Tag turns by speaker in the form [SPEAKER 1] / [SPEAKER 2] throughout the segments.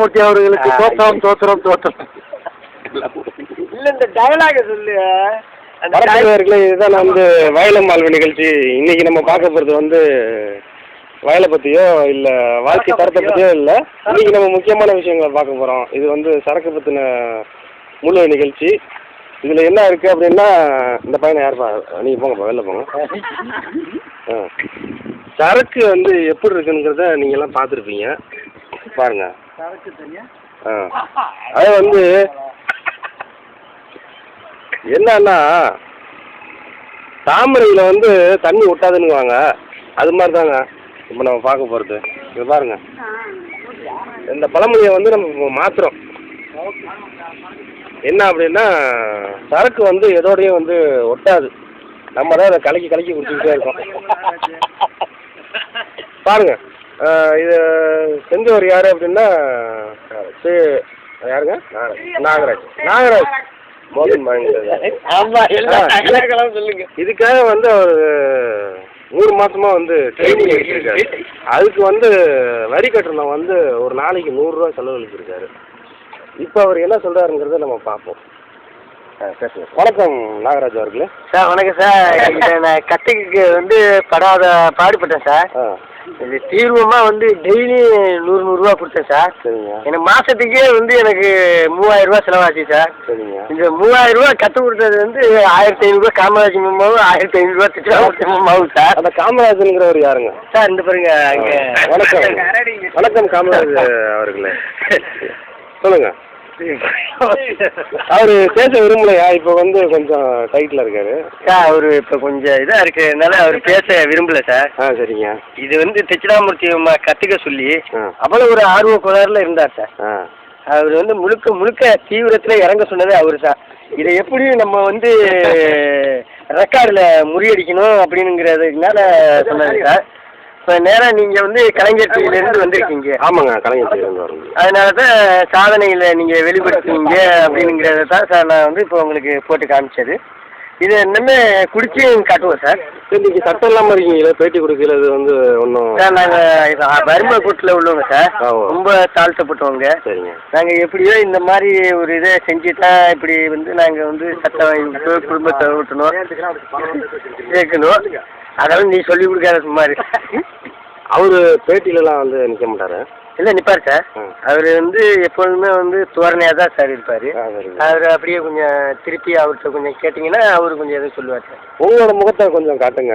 [SPEAKER 1] மூர்த்தி அவர்களுக்கு தோற்றம் தோற்றம் தோற்றம்
[SPEAKER 2] இல்லை இந்த டயலாக சொல்லு.
[SPEAKER 1] வணக்கங்களே, இதுதான் நான் வந்து வயலம் வாழ்வு நிகழ்ச்சி. இன்னைக்கு நம்ம பார்க்க போகிறது வந்து வயலை பற்றியோ இல்லை வாழ்க்கை தரத்தை பற்றியோ இல்லை. இன்னைக்கு நம்ம முக்கியமான விஷயங்களை பார்க்க போகிறோம். இது வந்து சரக்கு பற்றின முழு நிகழ்ச்சி. இதில் என்ன இருக்குது அப்படின்னா, இந்த பையனை யாருப்பா? நீங்கள் போங்கப்பா, வெளில போங்க. சரக்கு வந்து எப்படி இருக்குங்கிறத நீங்கள்லாம் பார்த்துருப்பீங்க, பாருங்கள். அது வந்து என்னன்னா, தாமரையில் வந்து தண்ணி ஒட்டாதுன்னுவாங்க, அது மாதிரி தாங்க இப்போ நம்ம பார்க்க போகிறது. இது பாருங்க, இந்த பழமொழியை வந்து நம்ம மாற்றுறோம். என்ன அப்படின்னா, சரக்கு வந்து எதோடையும் வந்து ஒட்டாது, நம்ம தான் அதை கலக்கி கலக்கி குடிச்சிக்கிட்டே இருக்கோம். பாருங்க, இது செஞ்சவர் யார் அப்படின்னா, யாருங்க? நாகராஜ். நாகராஜ் மோகன் சொல்லுங்க. இதுக்காக வந்து அவர் 3 மாசமா வந்து ட்ரைனிங் எடுத்திருக்காரு. அதுக்கு வந்து வரி கட்டணம் வந்து ஒரு நாளைக்கு 100 ரூபா செலவழிச்சிருக்காரு. இப்போ அவர் என்ன சொல்றாருங்கிறத நம்ம பார்ப்போம். வணக்கம் நாகராஜ் அவர்களே.
[SPEAKER 2] சார் வணக்கம் சார். நான் கற்றுக்கு வந்து பாடுபட்டேன் சார். இது தீர்வமாக வந்து டெய்லி 100 ரூபா கொடுத்தேன் சார்.
[SPEAKER 1] சரிங்க.
[SPEAKER 2] எனக்கு மாதத்துக்கே வந்து எனக்கு 3000 ரூபா செலவாச்சு சார்.
[SPEAKER 1] சரிங்க.
[SPEAKER 2] இந்த 3000 ரூபா கற்றுக் கொடுத்தது வந்து 1500 ரூபா காமராஜ் மாவும், 1500 ரூபா திட்டாமூர்த்தி மாவும் சார்.
[SPEAKER 1] அந்த காமராஜுங்கிறவர் யாருங்க
[SPEAKER 2] சார்? இந்த பாருங்க அங்கே.
[SPEAKER 1] வணக்கம். வணக்கம் காமராஜ் அவர்களே, சொல்லுங்க. அவரு பேச விரும்பலையா? இப்போ வந்து கொஞ்சம் டைட்டில் இருக்காரு
[SPEAKER 2] சார். அவரு இப்போ கொஞ்சம் இதாக இருக்கிறதுனால அவர் பேச விரும்பல சார்.
[SPEAKER 1] சரிங்க.
[SPEAKER 2] இது வந்து தட்சிணாமூர்த்தி கற்றுக்க சொல்லி அவ்வளோ ஒரு ஆர்வ கோளாறுல இருந்தார் சார். அவர் வந்து முழுக்க முழுக்க தீவிரத்தில் இறங்க சொன்னது அவர் சார். இதை எப்படி நம்ம வந்து ரெக்கார்டில் முறியடிக்கணும் அப்படிங்கிறதுனால சொன்னார் சார். இப்போ நேராக நீங்கள் வந்து கலைஞர் டிவிலேருந்து வந்திருக்கீங்க.
[SPEAKER 1] ஆமாங்க, கலைஞர் டிவிலேருந்து வரீங்க.
[SPEAKER 2] அதனால தான் சாதனையில் நீங்கள் வெளிப்படுத்துவீங்க அப்படிங்கிறத தான் சார் நான் வந்து இப்போ உங்களுக்கு போட்டு காமிச்சது. இதை இன்னுமே குடிச்சு காட்டுவோம் சார்.
[SPEAKER 1] சரி, நீங்கள் சட்டம் இல்லாமல் இருக்கீங்களா? பேட்டி கொடுக்கறது வந்து ஒன்றும்
[SPEAKER 2] சார், நாங்கள் வறுமை கூட்டில் உள்ளவங்க சார். ரொம்ப தாழ்த்தப்பட்டவங்க.
[SPEAKER 1] சரிங்க.
[SPEAKER 2] நாங்கள் எப்படியோ இந்த மாதிரி ஒரு இதை செஞ்சு தான் இப்படி வந்து நாங்கள் வந்து சட்டம் வாங்கிட்டு குடும்பத்தை ஓட்டணும் கேட்கணும். அதெல்லாம் நீ சொல்லி கொடுக்காத சும்மாரு.
[SPEAKER 1] அவர் பேட்டிலலாம் வந்து நிற்க மாட்டார்?
[SPEAKER 2] இல்லை, நிற்பார் சார். அவர் வந்து எப்பொழுதுமே வந்து தோரணையாக தான் சார் இருப்பார். அவர் அப்படியே கொஞ்சம் திருப்பி அவர்கிட்ட கொஞ்சம் கேட்டிங்கன்னா அவர் கொஞ்சம் எதுவும் சொல்லுவார் சார்.
[SPEAKER 1] உங்களோட முகத்தை கொஞ்சம் காட்டுங்க.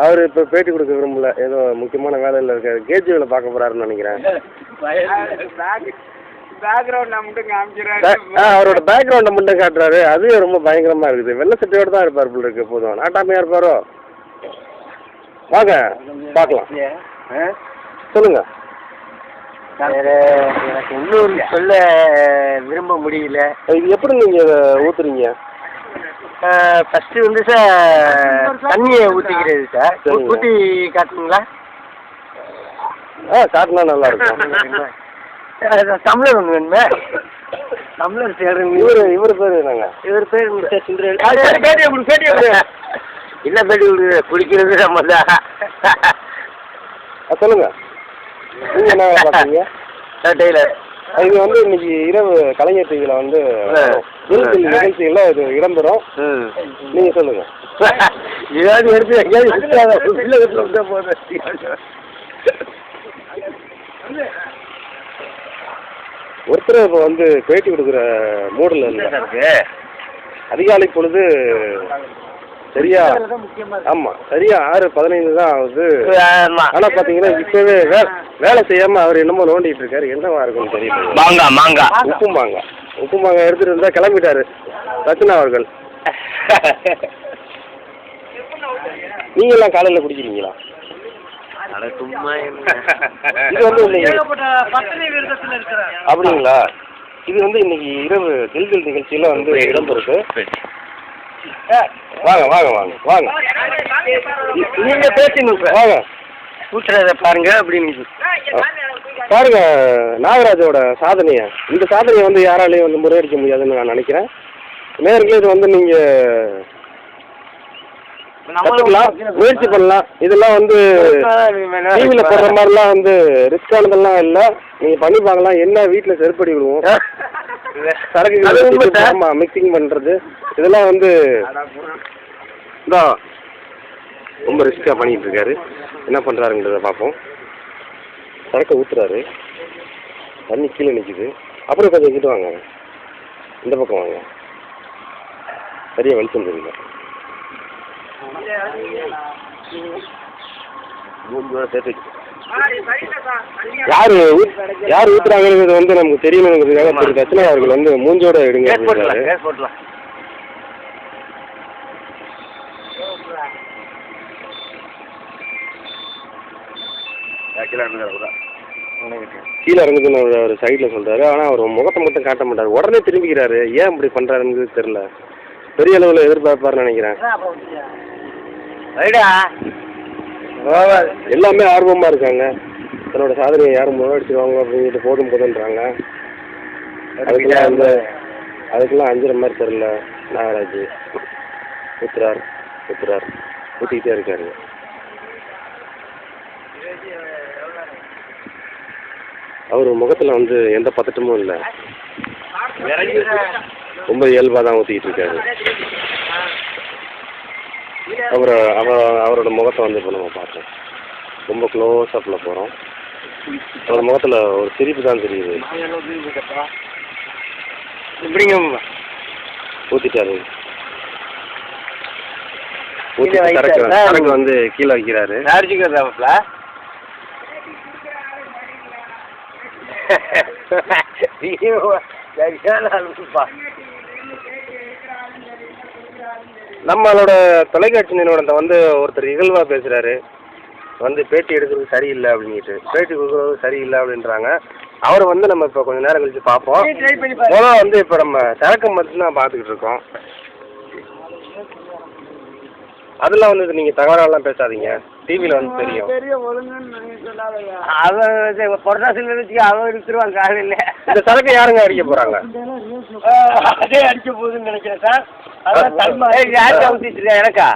[SPEAKER 1] அவர் இப்போ பேட்டி கொடுக்க விரும்பல, ஏதோ முக்கியமான வேலையில் இருக்காரு. கேஜி வேலை பார்க்க போகிறாருன்னு நினைக்கிறேன். அவரோட பேக்ரவுண்டை மட்டும் காட்டுறாரு, அதுவே ரொம்ப பயங்கரமாக இருக்குது. வெள்ளை சட்டையோடு தான் இருப்பார் போல இருக்கு. போதும், நாட்டாமையாக இருப்பாரோ? வாங்க பார்க்கலாம். சொல்லுங்க.
[SPEAKER 2] எனக்கு இன்னும் சொல்ல விரும்ப முடியல.
[SPEAKER 1] இது எப்படி நீங்கள் இதை ஊற்றுறீங்க?
[SPEAKER 2] ஃபஸ்ட்டு வந்து சார் தண்ணியை ஊற்றிக்கிறது சார். ஊற்றி காட்டுங்களா?
[SPEAKER 1] காட்டினா நல்லா இருக்கும்.
[SPEAKER 2] தமிழர் ஒன்று வேணுமே. தமிழர் தேடுறீங்க.
[SPEAKER 1] இவர் பேர் என்னங்க?
[SPEAKER 2] இவர் பேர் மிஸ்டர் சுந்தரன். என்ன பேட்டி கொடுக்குறது? குடிக்கிறது நம்ம தான்.
[SPEAKER 1] சொல்லுங்க, நீங்கள் என்ன பார்த்தீங்க?
[SPEAKER 2] டெய்லர்.
[SPEAKER 1] இது வந்து இன்னைக்கு இரவு கலைஞர் டிவியில் வந்து நிகழ்ச்சியில் இது இடம்பெறும். நீங்கள் சொல்லுங்க.
[SPEAKER 2] ஏதாவது எடுத்து எங்கேயாவது போதும்.
[SPEAKER 1] ஒருத்தர் இப்போ வந்து பேட்டி கொடுக்குற மூடில் இருக்கு. அதிகாலை பொழுது சரியா, ஆமாம், சரியா 6:15 தான் ஆகுது. ஆனால் பார்த்தீங்கன்னா இப்போவே வேலை செய்யாமல் அவர் என்னமோ நோண்டிகிட்டு இருக்காரு. என்னவா இருக்குன்னு தெரியல. உப்பு மாங்காய் எடுத்துகிட்டு இருந்தால் கிளம்பிட்டாரு ரச்சனா அவர்கள். நீங்கள்லாம் காலையில் குடிக்கிறீங்களா? இது வந்து அப்படிங்களா? இது வந்து இன்னைக்கு இரவு தில்தில் நிகழ்ச்சியில் வந்து இடம்பெறுது. வாங்க வாங்க வாங்க வாங்க,
[SPEAKER 2] நீங்கள் பேசணும் சார்.
[SPEAKER 1] வாங்க,
[SPEAKER 2] கூட்டுறத பாருங்க அப்படின்னு
[SPEAKER 1] பாருங்க நாகராஜோட சாதனையை. இந்த சாதனையை வந்து யாராலையும் வந்து முறையடிக்க முடியாதுன்னு நான் நினைக்கிறேன். நேர்களே, இது வந்து நீங்கள் கற்றுக்கலாம், முயற்சி பண்ணலாம். இதெல்லாம் வந்து டிவியில் போடுற மாதிரிலாம் வந்து ரிஸ்கானதெல்லாம் இல்லை. நீங்கள் பண்ணி பார்க்கலாம். என்ன வீட்டில் செருப்படி விடுவோம், சரக்கு ஆமாம் மிக்சிங் பண்ணுறது இதெல்லாம் வந்து இதான் ரொம்ப ரிஸ்க்காக பண்ணிகிட்டு இருக்காரு. என்ன பண்ணுறாருன்றதை பார்ப்போம். சரக்கை ஊற்றுறாரு, தண்ணி கீழே நிற்கிது. அப்புறம் கொஞ்சம் இங்கிட்டு வாங்க, இந்த பக்கம் வாங்க. சரியாக வெளிச்சம் தெரியல. யார் ஊத்துறாங்கிறது வந்து நமக்கு தெரியணுங்கிறதுக்காக திரு தட்சணா அவர்கள் வந்து மூஞ்சோட எடுங்க. கீழே இறங்குதுன்னு ஒரு சைடில் சொல்றாரு. ஆனால் அவர் முகத்தை மட்டும் காட்ட மாட்டார், உடனே திரும்பிக்கிறாரு. ஏன் இப்படி பண்றாருங்கிறது தெரியல. பெரிய அளவில் எதிர்பார்ப்பாருன்னு நினைக்கிறேன். எல்லாமே ஆர்வமா இருக்காங்க. தன்னோட சாதனையை யாரும் முன்னெடுத்துருவாங்க அப்படின்ட்டு போதும் போதுன்றாங்க. அதுக்கெல்லாம் அஞ்சுற மாதிரி தெரியல. நாகராஜ் ஊத்துறார் ஊற்றிக்கிட்டே இருக்காரு. அவர் முகத்தில் வந்து எந்த பதட்டமும் இல்லை, ரொம்ப இயல்பாக தான் ஊற்றிக்கிட்டு இருக்காரு. அவரோட முகத்தை வந்து இப்போ நம்ம பார்த்தோம். ரொம்ப க்ளோஸ் அப்பில் போகிறோம். அவர் முகத்தில் ஒரு சிரிப்பு தான் தெரியுது. இப்படிங்க ஊற்றிட்டாரு. சரக்கு வந்து கீழே வைக்கிறாரு. நம்மளோட தொலைக்காட்சி நிறுவனத்தை வந்து ஒருத்தர் இகழ்வா பேசுறாரு. வந்து பேட்டி எடுக்கிறது சரியில்லை அப்படின்ட்டு, பேட்டி கொடுக்குறது சரியில்லை அப்படின்றாங்க. அவரை வந்து நம்ம இப்போ கொஞ்சம் நேரம் கழிச்சு பார்ப்போம். முதல்ல வந்து இப்போ நம்ம சரக்கு மட்டும்தான் பார்த்துக்கிட்டு இருக்கோம். அதெல்லாம் வந்து நீங்கள் தகவலெல்லாம் பேசாதீங்க, டிவியில் வந்து தெரியும். அவன் பொட்டாசில் வச்சு அவன் எடுத்துருவாங்க காலையில். இந்த சரக்கு யாருங்க அடிக்க போகிறாங்க? அதே அடிக்க போகுதுன்னு நினைக்கிறேன் சார். யாருக்கா ஊற்றிட்டு எனக்கா?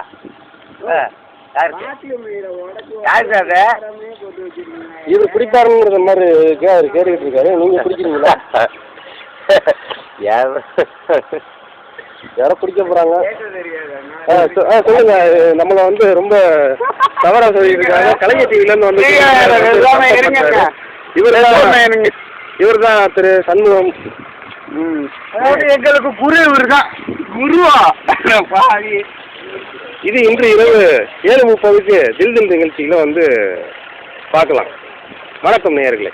[SPEAKER 1] இவர் பிடிப்பாருங்கிற மாதிரி அவர் கேட்டுக்கிட்டு இருக்காரு. நீங்கள் பிடிக்கிறீங்களா? யாரோ பிடிக்க போகிறாங்க. சொல்லுங்க. நம்மளை வந்து ரொம்ப தவறாக சொல்லிட்டு இருக்காங்க. கலைஞர் டிவிலேருந்து வந்து இவர் தான் திரு சண்முகம். எங்களுக்கு குரு இவர் தான் குருவா. இது இன்று இரவு 7:30க்கு தில் தில் நிகழ்ச்சியில் வந்து பார்க்கலாம். வணக்கம் நேயர்களே.